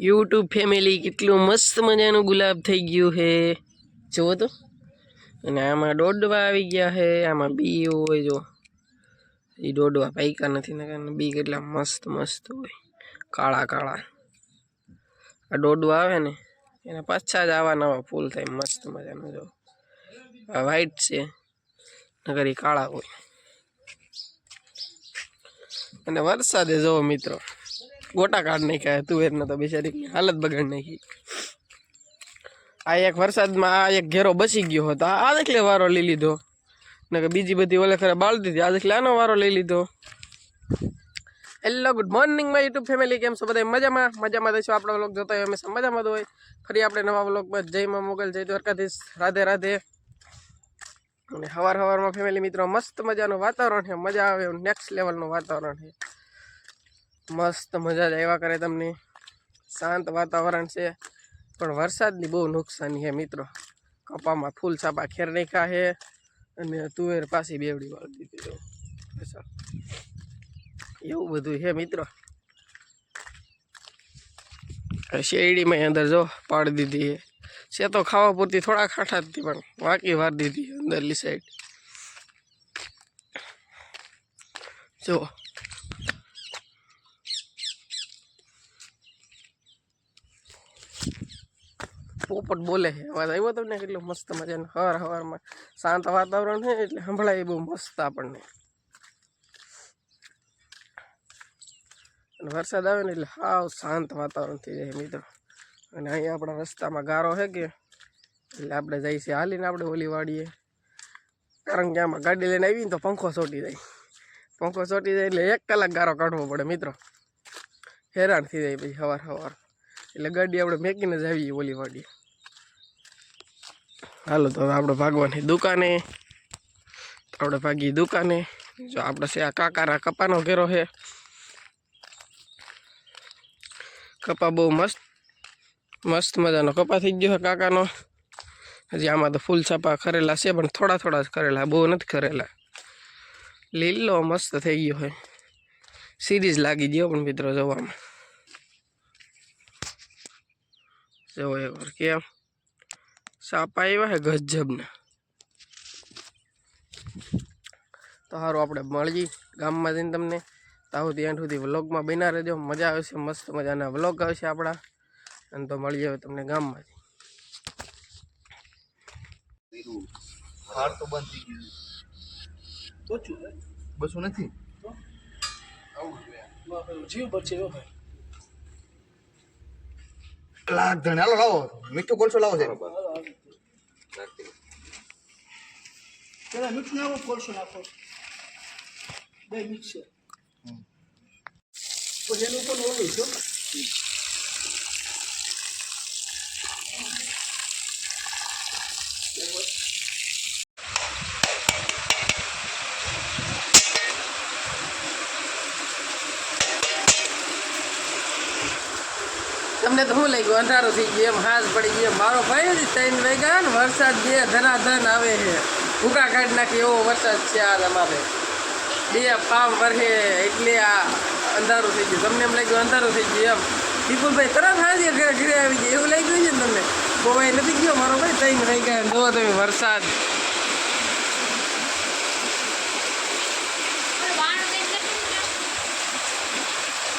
YouTube family કેટલું મસ્ત મજાનું ગુલાબ થઈ ગયું છે જુઓ તો। અને આમાં દોડવા આવી ગયા છે, આમાં બી હોય જો એ દોડવા પાઈકા નથી ને બી કેટલા મસ્ત મસ્ત હોય કાળા કાળા। આ દોડવા આવે ને એના પાછા જ આવા નવા ફૂલ થાય મસ્ત મજાનું। જો આ વ્હાઈટ છે નકર એ કાળા હોય। અને વરસાદે જો મિત્રો ગોટા કાઢ નાખ્યા તુવેરના તો બિચારી હાલત બગાડ નાખી। આ એક વરસાદમાં આ એક ઘેરો બસી ગયો હતો, આ દેખલે વારો લઈ લીધો ને કે બીજી બધી ઓલે ખરે બાળ દીધી, આ દેખલે આનો વારો લઈ લીધો। Hello good morning my YouTube family, કેમ છો બધા? મજામાં મજામાં દઈશું। આપણો વ્લોગ જોતા હોય હંમેશા મજામાં હોય। ફરી આપણે નવા વ્લોગમાં જય માં મોગલ, જય દ્વારકાધીશ, રાધે રાધે। અને સવારમાં ફેમિલી મિત્રો મસ્ત મજાનું વાતાવરણ છે, મજા આવે એવું નેક્સ્ટ લેવલનું વાતાવરણ છે। મસ્ત મજા જ આવ્યા કરે તમને, શાંત વાતાવરણ છે। પણ વરસાદની બહુ નુકસાની છે મિત્રો। કપામાં ફૂલ છાપા ખેર નાખ્યા છે અને તુવેર પાછી બેવડી વાળી દીધી। એવું બધું છે મિત્રો। શેરડીમાં અંદર જો પાડી દીધી છે તો ખાવા પૂરતી થોડા ખાઠા જ હતી, પણ વાંકી વાર દીધી અંદરલી સાઈડ જો। પોપટ બોલે છે, અવાજ આવ્યો તમને કેટલો મસ્ત મજાનો? સવારમાં શાંત વાતાવરણ છે એટલે સંભળાય બહુ મસ્ત આપણને। અને વરસાદ આવે ને એટલે હાવ શાંત વાતાવરણ થઈ જાય મિત્રો। અને અહીંયા આપણા રસ્તામાં ગારો છે કે એટલે આપણે જઈએ છીએ હાલીને આપણે ઓલી વાડીએ, કારણ કે આમાં ગાડી લઈને આવીને તો પંખો ચોટી જાય। પંખો ચોટી જાય એટલે 1 કલાક ગારો કાઢવો પડે મિત્રો, હેરાન થઈ જાય પછી સવાર એટલે ગાડી આપણે મેકીને જ આવીએ ઓલી વાડીએ। હાલો તો આપણે ભાગવાની દુકાને, આપણે ભાગીએ દુકાને। જો આપણે છે આ કાકાના કપાનો ઘેરો છે, કપા બહુ મસ્ત મસ્ત મજાનો કપા થઈ ગયો છે કાકાનો। હજી આમાં તો ફૂલ છાપા ખરેલા છે પણ થોડા થોડા જ ખરેલા, બહુ નથી ખરેલા। લીલો મસ્ત થઈ ગયો છે, સિરીઝ લાગી ગયો પણ મિત્રો જોવામાં જોવો એકવાર કેમ સાપા આવ્યા છે ગજબના। તો સારું આપણે મળીએ ગામમાં જઈને તમને, તાવ ત્યાં સુધી વ્લોગમાં બના રહેજો, મજા આવશે, મસ્ત મજાના વ્લોગ આવશે આપણા। અને તો મળી આવે તમને ગામમાં। હાર તો બંધ થઈ ગયું, બસું નથી જીવ બચે ભાઈ। લાગ ધણ હાલો લાવો, મીઠું કોલસો લાવો છે। પેલા મીઠું નાખો, કોલસો નાખો, બે મિક્સ છે પછી એનું પણ ઓલું છો। તમને તો શું લાગ્યું અંધારું થઈ ગયું એમ, હાથ પડી ગયો? મારો ભાઈ નથી 3 વાગ્યા ને વરસાદ બે ધનાધન આવે છે, ભૂકા કાઢી નાખી એવો વરસાદ છે આજ અમારે। 2 પામ વરસે એટલે આ અંધારું થઈ ગયું। તમને એમ લાગ્યું અંધારું થઈ ગયું એમ? વિપુલભાઈ તરત હાજર ઘરે ઘરે આવી ગયા એવું લાગ્યું છે ને તમને? કોઈ નથી ગયો મારો ભાઈ 3 વાગ્યા જુઓ તમે વરસાદ।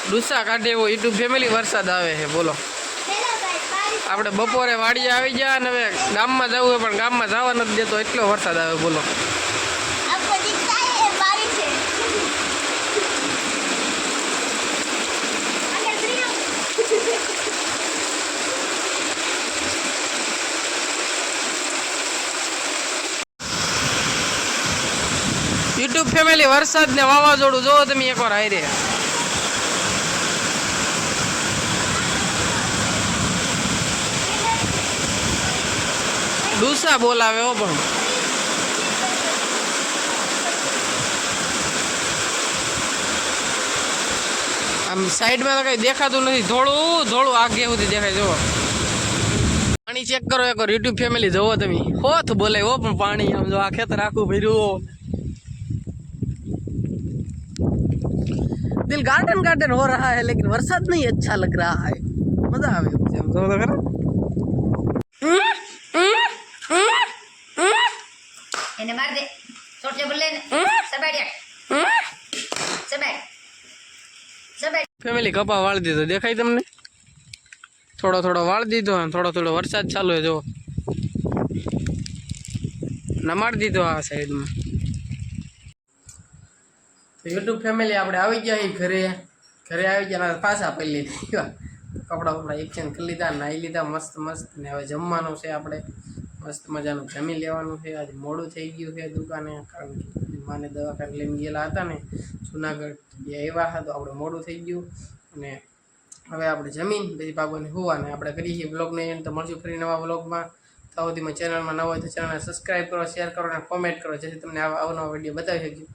ડુસા કાઢે એવો યુટ્યુબ ફેમિલી વરસાદ આવે છે બોલો। આપણે બપોરે વાડીએ આવી ગયા અને હવે ગામમાં જવું હોય પણ ગામમાં જવા નથી દેતો, એટલો વરસાદ આવે બોલો। યુટ્યુબ ફેમિલી વરસાદ ને વાવાઝોડું જોવો તમે એકવાર હારે। ડુસા બોલાવે હો પણ આમ સાઈડમાં તો કઈ દેખાતું નથી, ધોળું ધોળું આગે સુધી દેખાય। જુઓ પાણી ચેક કરો એકવાર યુટ્યુબ ફેમિલી, જોવો તમે હોથ બોલે હો પણ પાણી આમ જો આ ખેતર આખું ભર્યું। दिल गार्डन गार्डन हो रहा है लेकिन बरसात नहीं अच्छा लग रहा है। મજા આવે એવું છે. એમ જો તો ખરા. એને માર દે છોટ જે બોલે ને સબાડ્યા સબાડ સબાડ ફેમિલી કપા વાળી દીધો દેખાય તમને? થોડો થોડો વાળી દીધો અને થોડો થોડો વરસાદ ચાલુ છે. જો નમાડી દીધો આ સાઈડમાં. તો યુટ્યુબ ફેમિલી આપણે આવી ગયા છીએ ઘરે આવી ગયા પાછા પહેલી કપડાં બપડા એક્સચેન્જ કરી લીધા, નાહી લીધા મસ્ત મસ્ત. ને હવે જમવાનું છે, આપણે મસ્ત મજાનું જમી લેવાનું છે. આજે મોડું થઈ ગયું છે દુકાને, કારણ કે માને દવાખાને લઈને ગયેલા હતા ને જુનાગઢ, એ આવ્યા હતા તો આપણે મોડું થઈ ગયું. અને હવે આપણે જમીન પછી બાબુને હોવાને આપણે કરીએ છીએ બ્લોગને એન્ડ. તો મળશું ફરી નવા બ્લોગમાં. તો સુધીમાં ચેનલમાં નવા હોય તો ચેનલને સબસ્ક્રાઈબ કરો, શેર કરો અને કોમેન્ટ કરો, જેથી તમને આવા અવનવા વિડીયો બતાવી શકીએ.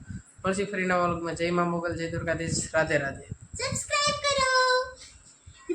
મળશું ફરી નવા બ્લોગમાં. જય મા મોગલ, જય દ્વારકાધીશ, રાધે રાધે. સબસ્ક્રાઇબ